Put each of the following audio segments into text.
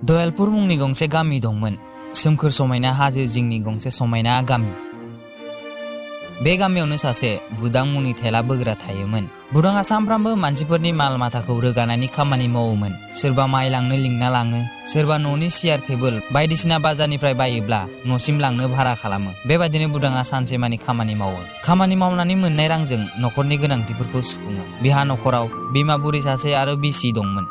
दयालपुर मुंनि गंसे गामि दंमोन। सोमखोर समायना हाजो जिंनि गंसे समायना गामि। बे गामियावनो सासे बुदां मुंनि थेला बोग्रा थायोमोन। बुदाङा सानफ्रामबो मानसिफोरनि माल माथाखौ रोगानायनि खामानि मावोमोन। सोरबा माइ लांनो लिंना लाङो, सोरबा न'नि सियार टेबोल बायदिसिना बाजारनिफ्राय बायोब्ला न'सिम लांनो भारा खालामो। बेबादिनो बुदाङा सानसेमानि खामानि मावो। खामानि मावनानै मोननाय रांजों न'खरनि गोनांथिफोरखौ सुफुङो। बिहा न'खराव बिमा बुरै सासे आरो बिसि दंमोन।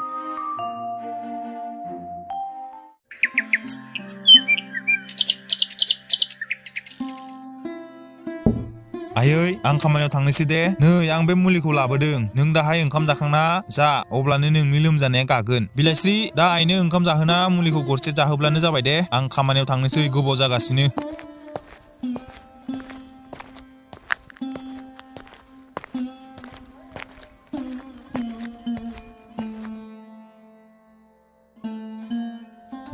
आयै आं खामानियाव थांनोसै दे। नै आं बे मुलिखौ लाबोदों। नों दाहाय ओंखाम जाखांना जा, अब्लानो नोंनि लोमजानाया गागोन। बिलाइस्रि दा आइनो ओंखाम जाहोना मुलिखौ गरसे जाहोब्लानो जाबाय दे। आं खामानियाव थांनोसै, गोबाव जागासिनो।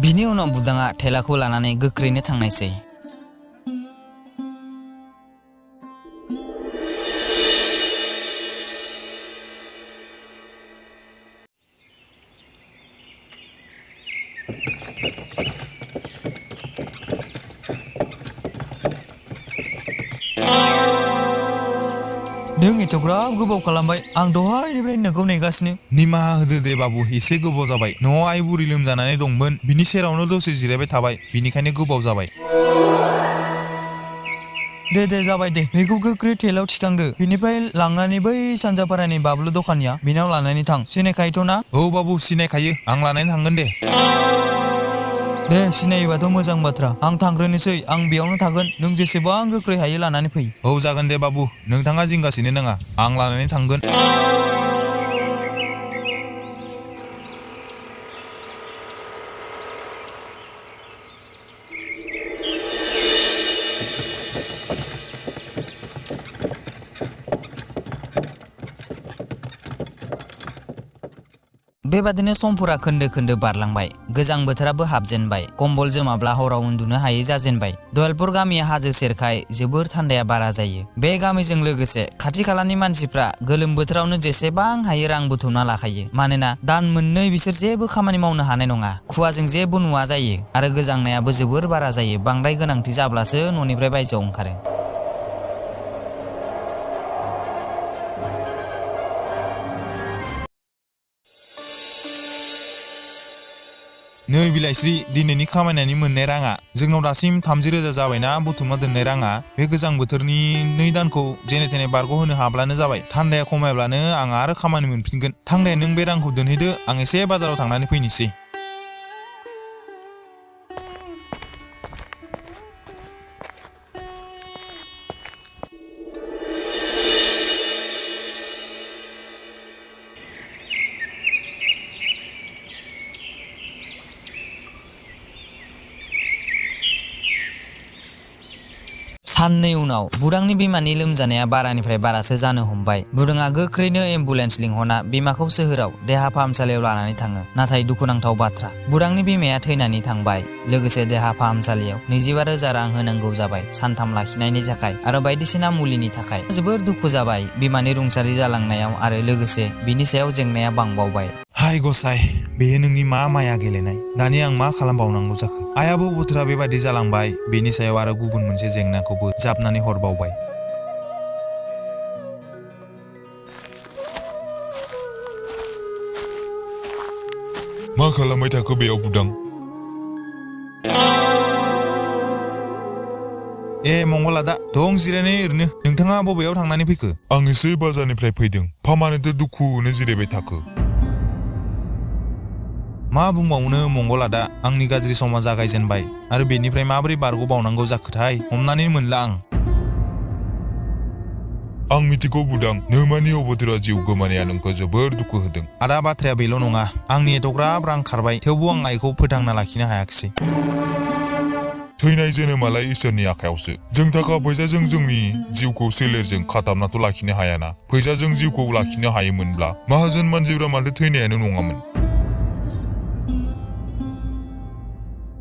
बिनि उनाव बुदाङा थेलाखौ लानानै गोख्रैनो थांनायसै। नों एथ'ग्राब गोबाव खालामबाय, आं दहायनिफ्राय नोंखौ नेगासिनो। निमाहा होदो दे बाबु, एसे गोबाव जाबाय। न'आव आइ बुरि लोमजानानै दंमोन, बिनि सेरावनो दसे जिरायबाय थाबाय, बिनिखायनो गोबाव जाबाय। दे जाबाय दे, बेखौ गोख्रै थेलायाव थिखांदो। बिनिफ्राय लांनानै बै सानजापारानि बाबलु दखानिया बिनाव लानानै थां। सिनायखायोथ' ना? औ बाबु सिनायखायो, आं लानानै थांगोन दे। दे सिनायोबाथ' मोजां बाथ्रा। आं थांग्रोनोसै, आं बेयावनो थागोन। नों जेसेबां गोख्रै हायो लानानै फै। औ जागोन दे बाबु, नोंथाङा जिंगासिनो नाङा, आं लानानै थांगोन। बेबादिनो समफोरा खोन्दो खोन्दो बारलांबाय। गोजां बोथोराबो हाबजेनबाय। कम्बल जोमाब्ला हराव उन्दुनो हायै जाजेनबाय। दयालपुर गामिया हाजो सेरखाय जोबोर थान्दाया बारा जायो। बे गामिजों लोगोसे खाथि खालानि मानसिफ्रा गोलोम बोथोरावनो जेसेबां हायो रां बुथुमना लाखायो। मानोना दान मोननै बिसोर जेबो खामानि मावनो हानाय नङा। खुवाजों जेबो नुवा जायो आरो गोजांनायाबो जोबोर बारा जायो। बांद्राय गोनांथि जाब्लासो न'निफ्राय बायजोआव ओंखारो। नै बिलाइस्रि, दिनैनि खामायनायनि मोननाय राङा जोंनाव दासिम 30,000 जाबायना बुथुमना दोननाय राङा। बे गोजां बोथोरनि 2 दानखौ जेने थेने बारग'होनो हाब्लानो जाबाय। थान्दाया खमायब्लानो आं आरो खामानि मोनफिनगोन। थांनाय नों बे रांखौ दोनहैदो, आं एसे बाजाराव थांनानै फैनोसै। साननै उनाव बुदांनि बिमानि लोमजानाया बारानिफ्राय बारासो जानो हमबाय। बुदाङा गोख्रैनो एम्बुलेन्स लिंहरना बिमाखौ सोहोराव देहा फाहामसालियाव लानानै थाङो। नाथाय दुखुनांथाव बाथ्रा, बुदांनि बिमाया थैनानै थांबाय। लोगोसे देहा फाहामसालियाव 25,000 रां होनांगौ जाबाय सानथाम लाखिनायनि थाखाय आरो बायदिसिना मुलिनि थाखाय। जोबोर दुखु जाबाय बिमानि रुंसारि जालांनायाव आरो लोगोसे बिनि सायाव जेंनाया बांबावबाय। हाय गसाइ, बेयो नोंनि मा माया गेलेनाय। दानि आं मा खालामबावनांगौ जाखो? आइयाबो बोथोरा बेबादि जालांबाय, बेनि सायाव आरो गुबुन मोनसे जेंनाखौबो जाबनानै हरबावबाय। मा खालामबाय थाखो बेयाव बुदां? मंगला दा दं जिरायनाय ओरैनो। नोंथाङा बबेयाव थांनानै फैखो? आं एसे बाजारनिफ्राय फैदों। फामानोथ' दुखुनो जिरायबाय थाखो। मा बुंबावनो मंगला दा, आंनि गाज्रि समा जागायजेनबाय आरो बेनिफ्राय माबोरै बारग'बावनांगौ जाखोथाय हमनानै मोनला आं मिथिगौ बुदां, नोमानि अबथरा जिउ गोमानाया नोंखौ जोबोर दुखु होदों। आदा बाथ्राया बेल' नङा, आंनि एथ'ग्राब रां खारबाय, थेवबो आं आइखौ फोथांना लाखिनो हायाखिसै। थैनाय जोनोमालाय इसोरनि आखायावसो। जों थाखा फैसाजों जोंनि जिउखौ सोलेरजों खाथाबनाथ' लाखिनो हायाना। फैसाजों जिउखौ लाखिनो हायोमोनब्ला माहाजोन मानसिफ्रा माथो थैनायानो नङामोन।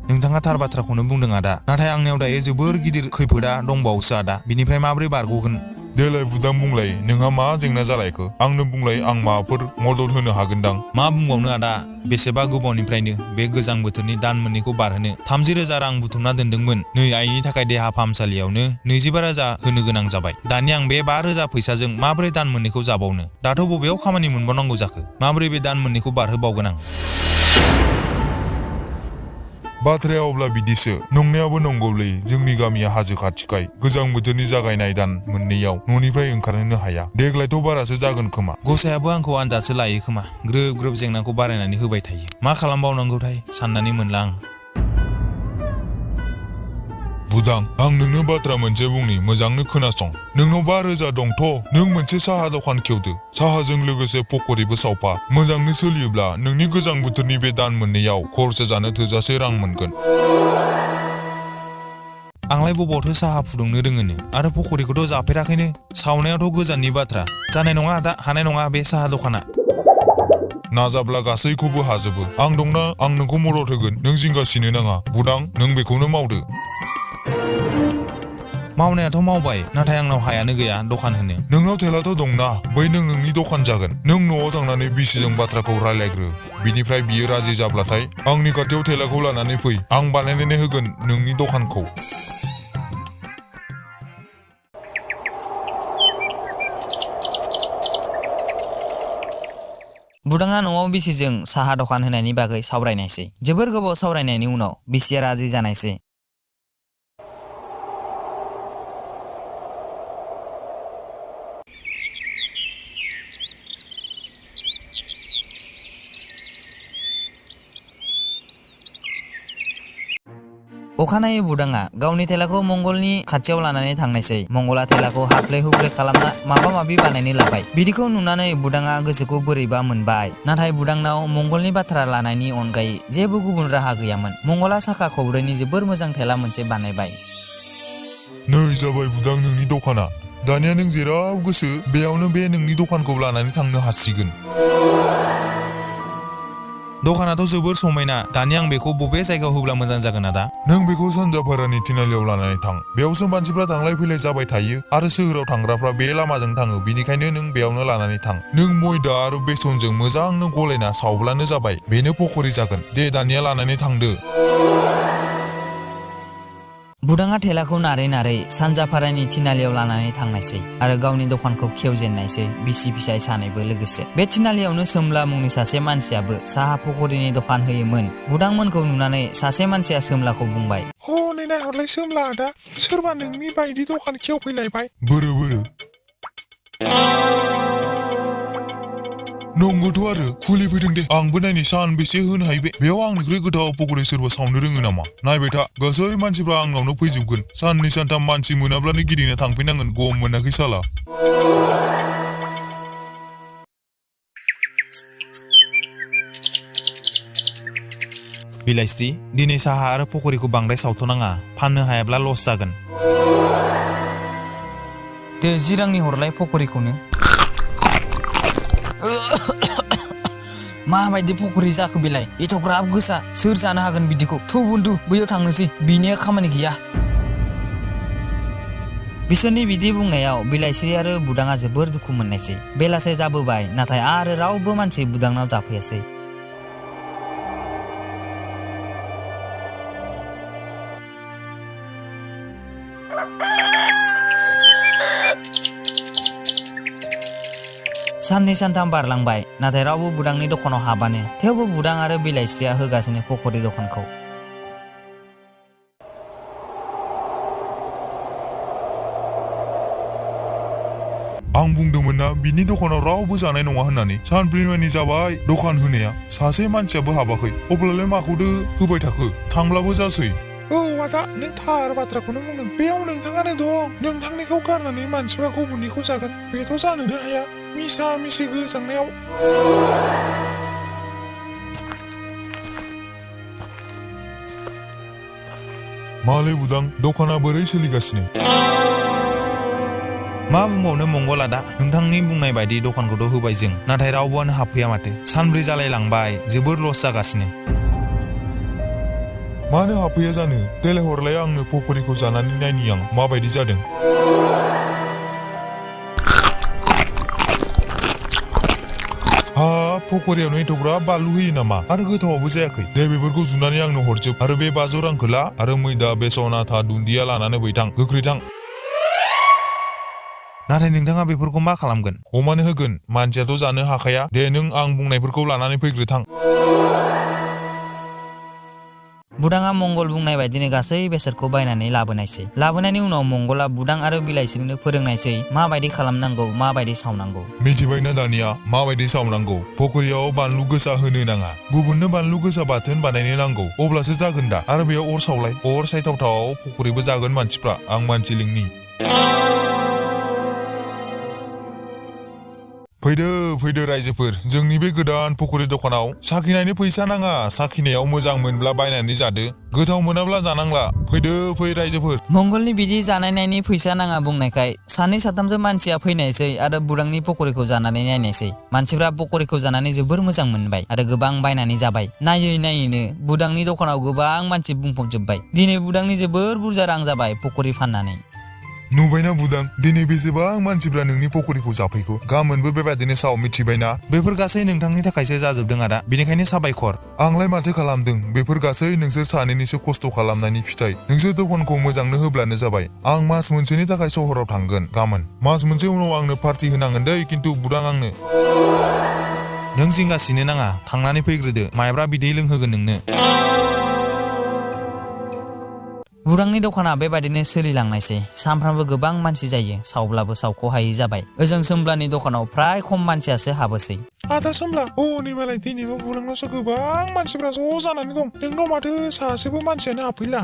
नोंथाङा थार बाथ्राखौनो बुंदों आदा, नाथाय आंनियाव दायो जोबोर गिदिर खैफोदा दंबावोसो आदा। बिनिफ्राय माबोरै बारग'गोन? देलाय बुदां बुंलाय, नोंहा मा जेंना जालायखो? आंनो बुंलाय, आं माबाफोर मदद होनो हागोनदां। मा बुंबावनो आदा, बेसेबा गोबावनिफ्रायनो बे गोजां बोथोरनि दान मोननैखौ बारहोनो 30,000 रां बुथुमना दोनदोंमोन। नै आइनि थाखाय देहा फाहामसालियावनो 25,000 होनो गोनां जाबाय। दानि आं बे 5,000 फैसाजों माबोरै दान मोननैखौ जाबावनो? दाथ' बबेयाव खामानि मोनबावनांगौ जाखो? माबोरै बे दान मोननैखौ बारहोबावगोन आं? बाथ्राया अब्ला बिदिसो। नंनायाबो नंगौलै, जोंनि गामिया हाजो खाथिखाय गोजां बोथोरनि जागायनाय दान मोननैयाव न'निफ्राय ओंखारनोनो हाया। देग्लायथ' बारासो जागोन खोमा। गसायाबो आंखौ आनजादसो लायो खोमा। ग्रोब ग्रोब जेंनाखौ बारायनानै होबाय थायो। मा खालामबावनांगौथाय साननानै मोनला आं। बुदां, आं नोंनो बाथ्रा मोनसे बुंनि, मोजांनो खोनासं। नोंनाव 5,000 दंथ', नों मोनसे साहा दखान खेवदो। साहाजों लोगोसे पकरिबो सावफा। मोजांनो सोलियोब्ला नोंनि गोजां बोथोरनि बे दान मोननैयाव खरसा जानो थोजासे रां मोनगोन। आंलाय बबावथो साहा फुदुंनो रोङोनो, आरो पकरिखौथ' जाफेराखैनो। सावनायाथ' गोजाननि बाथ्रा। जानाय नङा आदा, हानाय नङा बे साहा दखाना। नाजाब्ला गासैखौबो हाजोबो। आं दंना, आं नोंखौ मदद होगोन। नों जिंगासिनो नाङा। बुदां, नों बेखौनो मावदो। मावनायाथ' मावबाय, नाथाय आंनाव हायानो गैया दखान होनो। नोंनाव थेलाथ' दंना, बै नोंनि दखान जागोन। नों न'आव थांनानै बिसिजों बाथ्राखौ रायलायग्रो। बिनिफ्राय बियो राजि जाब्लाथाय आंनि खाथियाव थेलाखौ लानानै फै। आं बानायनानै होगोन नोंनि दखानखौ। बुदाङा न'आव बिसिजों साहा दखान होनायनि बागै सावरायनायसै। जोबोर गोबाव सावरायनायनि उनाव बिसिया राजि जानायसै। अखानायै बुदाङा गावनि थेलाखौ मंगलनि खाथियाव लानानै थांनायसै। मंगला थेलाखौ हाफ्ले हुफ्ले खालामना माबा माबि बानायनो लाबाय। बिदिखौ नुनानै बुदाङा गोसोखौ बोरैबा मोनबाय। नाथाय बुदांनाव मंगलनि बाथ्रा लानायनि अनगायै जेबो गुबुन राहा गैयामोन। मंगला साखा खब्रैनि जोबोर मोजां थेला मोनसे बानायबाय। नै जाबाय बुदां नोंनि दखाना। दानिया नों जेराव गोसो बेयावनो बे नोंनि दखानखौ लानानै थांनो हासिगोन। दखानाथ' जोबोर समायना। दानि आं बेखौ बबे जायगायाव होब्ला मोजां जागोन आदा? नों बेखौ सानजाफारानि थिनालियाव लानानै थां। बेयावसो मानसिफ्रा थांलाय फैलाय जाबाय थायो आरो सोहोराव थांग्राफ्रा बे लामाजों थाङो। बिनिखायनो नों बेयावनो लानानै थां। नों मयदा आरो बेसनजों मोजांनो गलायना सावब्लानो जाबाय। बेनो पकरि जागोन। दे दानिया लानानै थांदो। बुदाङा थेलाखौ नारै नारै सानजाफारानि थिनालियाव लानानै थांनायसै आरो गावनि दखानखौ खेवजेननायसै, बिसि फिसाय सानैबो लोगोसे। बे थिनालियावनो सोमला मुंनि सासे मानसियाबो साहा पकरिनि दखान होयोमोन। बुदांमोनखौ नुनानै सासे मानसिया सोमलाखौ बुंबाय, नै नायहरलाय सोमला आदा, सोरबा नोंनि बायदि दखान खेवफैलायबाय। बोरो नंगौथ' आरो खुलिफैदों दे। आंबो नायनि सानबेसे होनो हायो बे। बेयाव आंनिख्रुइ गोथाव पकरि सोरबा सावनो रोङो नामा? नायबाय था, गासै मानसिफ्रा आंनावनो फैजोबगोन। साननै सानथाम मानसि मोनाब्लानो गिदिंना थांफिननांगोन। गम मोनाखै साला। बिलाइस्रि, दिनै साहा आरो पकरिखौ बांद्राय सावथ'नाङा। फाननो हायाब्ला लस जागोन। दे 10 रांनि हरलाय पकरिखौनो। माबायदि पकरि जाखो बेलाय? एथ'ग्राब गोसा, सोर जानो हागोन बिदिखौ? थौ बुन्दु, बैयाव थांनोसै, बिनिया खामानि गैया। बिसोरनि बिदि बुंनायाव बिलाइस्रि आरो बुदाङा जोबोर दुखु मोननायसै। बेलासे जाबोबाय, नाथाय आरो रावबो मानसि बुदांनाव जाफैयासै। साननै सानथाम बारलांबाय, नाथाय रावबो बुदांनि दखानाव हाबानो। थेवबो बुदां आरो बिलाइस्रिया होगासिनो पकरि दखानखौ। आं बुंदोंमोन ना बिनि दखानाव रावबो जानाय नङा होननानै। सानब्रैमानि जाबाय दखान होनाया, सासे मानसियाबो हाबाखै। अब्लालाय माखौथो होबाय थाखो? थांब्लाबो जासै। औ आदा, नों थार बाथ्राखौनो बुंदों। बेयाव नोंथाङानो दं। नोंथांनिखौ गारनानै मानसिफ्रा गुबुननिखौ जागोन, बेथ' जानोनो हाया। मिसा मिसि गोजांनायाव। मालै बुदां, दखाना बोरै सोलिगासिनो? मा बुंबावनो मंगल आदा, नोंथांनि बुंनाय बायदि दखानखौथ' होबाय जों, नाथाय रावबोआनो हाबफैया माथो। सानब्रै जालायलांबाय, जोबोर लस जागासिनो। मानो हाबफैया जानो? देलाय हरलाय आंनो पकरिखौ जानानै नायनि आं माबायदि जादों। हा पकरियावनो एथ'ग्राब बानलु होयो नामा आरो गोथावाबो जायाखै दे बेफोरखौ जुनानै आंनो हरजोब आरो बे 500 रांखौ ला आरो मैदा बेसन आथा दुन्दिया लानानै बै थां गोख्रै थां नाथाय नोंथाङा बेफोरखौ मा खालामगोन अमानो होगोन मानसियाथ' जानो हाखाया दे नों आं बुंनायफोरखौ लानानै फैग्रो थां बुदाङा मंगल बुंनाय बायदिनो गासै बेसादखौ बायनानै लाबोनायसै लाबोनायनि उनाव मंगला बुदां आरो बिलाइस्रिनो फोरोंनायसै माबायदि खालामनांगौ माबायदि सावनांगौ मिथिबायना दानिया माबायदि सावनांगौ पकरियाव बानलु गोसा होनो नाङा गुबुननो बानलु गोसा बाथोन बानायनो नांगौ अब्लासो जागोन दा आरो बेयाव अर सावलाय अर सायथावथाव पकरिबो जागोन मानसिफ्रा आं मानसि लिंनि फैदो रायजोफोर जोंनि बे गोदान पकरि दखानाव साखिनायनि फैसा नाङा साखिनायाव मोजां मोनब्ला बायनानै जादो गोथाव मोनाब्ला जानांला फै रायजोफोर मंगलनि बिदि जानायनायनि फैसा नाङा बुंनायखाय सानै साथामसो मानसिया फैनायसै आरो बुदांनि पकरिखौ जानानै नायनायसै मानसिफ्रा पकरिखौ जानानै जोबोर मोजां मोनबाय आरो गोबां बायनानै जाबाय नायैनो बुदांनि दखानाव गोबां मानसि बुंफबजोबबाय दिनै बुदांनि जोबोर बुरजा रां जाबाय पकरि फाननानै नुबायना बुदां दिनै बेसेबां मानसिफ्रा नोंनि पकरिखौ जाफैखो गाबोनबो बेबायदिनो साव मिथिबायना बेफोर गासै नोंथांनि थाखायसो जाजोबदों आदा बेनिखायनो साबायखर आंलाय माथो खालामदों बेफोर गासै नोंसोर सानैनिसो खस्थ' खालामनायनि फिथाइ नोंसोर दखानखौ मोजांनो होब्लानो जाबाय आं मास मोनसेनि थाखाय सहराव थांगोन गाबोन मास मोनसे उनाव आंनो पार्टि होनांगोन दै खिन्थु बुदां आंनो नों जिंगासिनो नाङा थांनानै फैग्रोदो माइब्रा बिदै लोंहोगोन नोंनो बुदांनि दखाना बेबायदिनो सोलिलांनायसै सानफ्रामबो गोबां मानसि जायो सावब्लाबो सावख'हायै जाबाय ओजों सोमब्लानि दखानाव फ्राय खम मानसियासो हाबोसै आदा सोमब्ला नै मालाय दिनैबो बुदांनावसो गोबां मानसिफ्रा ज' जानानै दं नोंनाव माथो सासेबो मानसियानो हाबफैला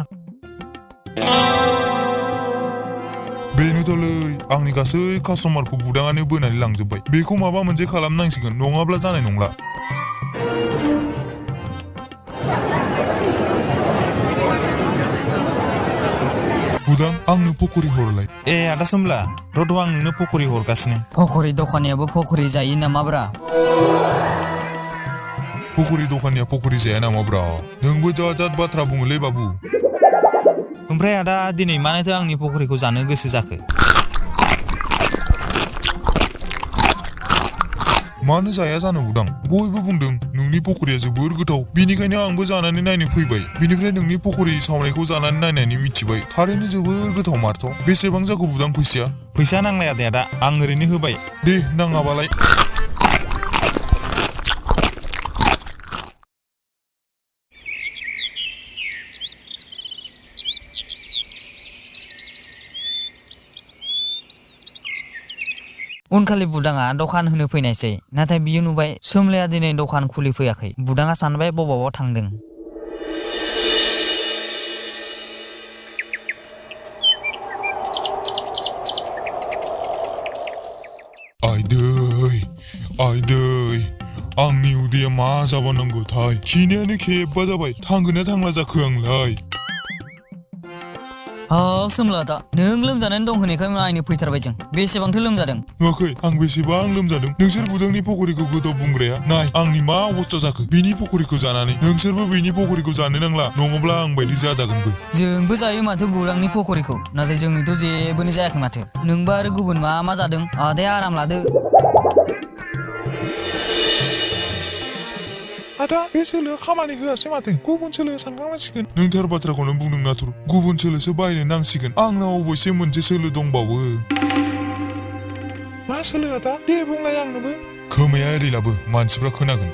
बेनोथ'लै आंनि गासै कास्टमारखौ बुदाङानो बोनानै लांजोब्बाय बेखौ माबा मोनसे खालामनांसिगोन नङाब्ला जानाय नंला बुदां आंनो पकरि हरलाय आदा सोमब्ला रद' आं नोंनो पकरि हरगासिनो पकरि दखानियाबो पकरि जायो नामाब्रा पकरि दखानिया पकरि जाया नामाब्रा नोंबो जात बाथ्रा बुङोलै बाबु ओमफ्राय आदा दिनै मानोथो आंनि पकरिखौ जानो गोसो जाखो मानो जाया जानो बुदां बयबो बुंदों नोंनि पकरिया जोबोर गोथाव बेनिखायनो आंबो जानानै नायनो फैबाय बिनिफ्राय नोंनि पकरि सावनायखौ जानानै नायनानै मिथिबाय थारैनो जोबोर गोथाव मारथ' बेसेबां जाखो बुदां फैसा नांलाया दे आदा आं ओरैनो होबाय दे नाङाबालाय उनखालि बुदाङा दखान होनो फैनायसै नाथाय बियो नुबाय सोमलाया दिनै दखान खुलिफैयाखै बुदाङा सानबाय बबावबा थांदों आयदै आंनि उदैया मा जाबावनांगौथाय खिनायानो खेबबा जाबाय थांगोन ना थांला जाखो आंलाय सोमला दा नों लोमजानानै दं होननायखाय नायनो फैथारबाय जों बेसेबांथो लोमजादों नुवाखै आं बेसेबां लोमजादों नोंसोर बुदांनि पकरिखौ गोदाव बुंग्राया नाय आंनि मा अबस्था जाखो बिनि पकरिखौ जानानै नोंसोरबो बिनि पकरिखौ जानो नांला नङाब्ला आं बायदि जाजागोनबो जोंबो जायो माथो बुदांनि पकरिखौ नाथाय जोंनिथ' जेबोनो जायाखै माथो नोंबा आरो गुबुन मा जादों आदाया आराम लादो आदा बे सोलोआ खामानि होआसै माथो गुबुन सोलो सानखांनांसिगोन नों थार बाथ्राखौनो बुंदों नाथुर गुबुन सोलोसो बायनो नांसिगोन आंनाव अबयसे मोनसे सोलो दंबावो मा सोलो आदा दे बुंलाय आंनोबो खोमाया एरैलाबो मानसिफ्रा खोनागोन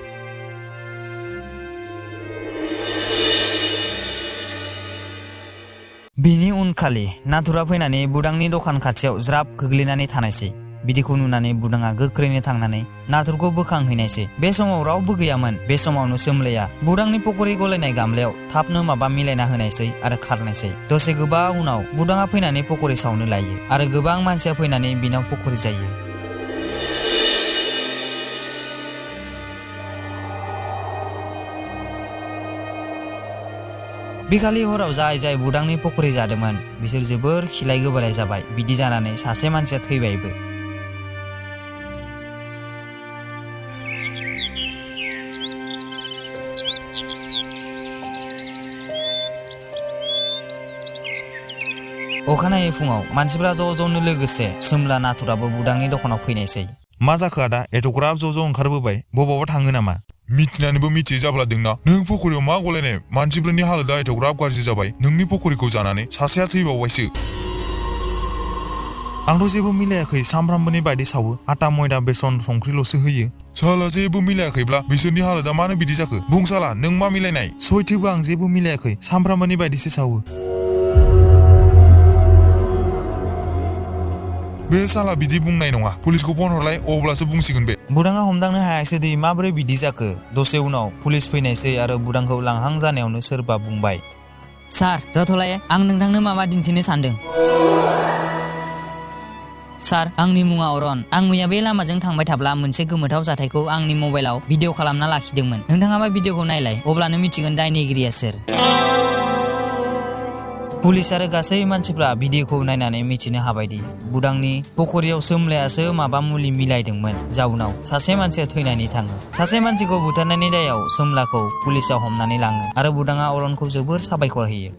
बिनि उनखालि नाथुरा फैनानै बुदांनि दखान खाथियाव ज्राब गोग्लैनानै थानायसै बिदिखौ नुनानै बुदाङा गोख्रैनो थांनानै नाथुरखौ बोखांहैनायसै बे समाव रावबो गैयामोन बे समावनो सोमलाया बुदांनि पकरि गलायनाय गामलायाव थाबनो माबा मिलायना होनायसै आरो खारनायसै दसे गोबाव उनाव बुदाङा फैनानै पकरि सावनो लायो आरो गोबां मानसिया फैनानै बिनाव पकरि जायो बिखालि हराव जाय बुदांनि पकरि जादोंमोन बिसोर जोबोर खिलाय गोबालाय जाबाय बिदि जानानै सासे मानसिया थैबायबो अखानायै फुङाव मानसिफ्रा ज'नो लोगोसे सोमला नाथुराबो बुदांनि दखानाव फैनायसै मा जाखो आदा एथ'ग्राब ज' ओंखारबोबाय बबावबा थाङो नामा मिथिनानैबो मिथियै जाब्लादोंना नों फखरियाव मा गलायनाय मानसिफोरनि हालोदा एथ'ग्राब गाज्रि जाबाय नोंनि फखरिखौ जानानै सासेया थैबावबायसो आंथ' जेबो मिलायाखै सामफ्रामबोनि बायदि सावो आटा मयदा बेसन संख्रिल'सो होयो साला जेबो मिलायाखैब्ला बिसोरनि हालोदा मानो बिदि जाखो बुं साला नों मा मिलायनाय सयथोबो आं जेबो मिलायाखै सामफ्रामबोनि बायदिसो सावो बे साला बिदि बुंनाय नङा पुलिसखौ फन हरलाय अब्लासो बुंसिगोन बे बुदाङा हमदांनो हायासै दि माबोरै बिदि जाखो दसे उनाव पुलिस फैनायसै आरो बुदांखौ लांहां जानायावनो सोरबा बुंबाय सार रथलाय आं नोंथांनो माबा दिन्थिनो सानदों सार आंनि मुङा अरन आं मैया बे लामाजों थांबाय थाब्ला मोनसे गोमोथाव जाथायखौ आंनि मबाइलाव भिडिअ खालामना लाखिदोंमोन नोंथाङा बा भिडिअखौ नायलाय अब्लानो मिथिगोन दायनिगिरिया सोर पुलिस आरो गासै मानसिफ्रा भिडिअखौ नायनानै मिथिनो हाबायदि बुदांनि फखरियाव सोमलायासो माबा मुलि मिलायदोंमोन जाउनाव सासे मानसिया थैनानै थाङो सासे मानसिखौ बुथारनायनि दायाव सोमलाखौ पुलिसाव हमनानै लाङो आरो बुदाङा अरनखौ जोबोर साबायखर होयो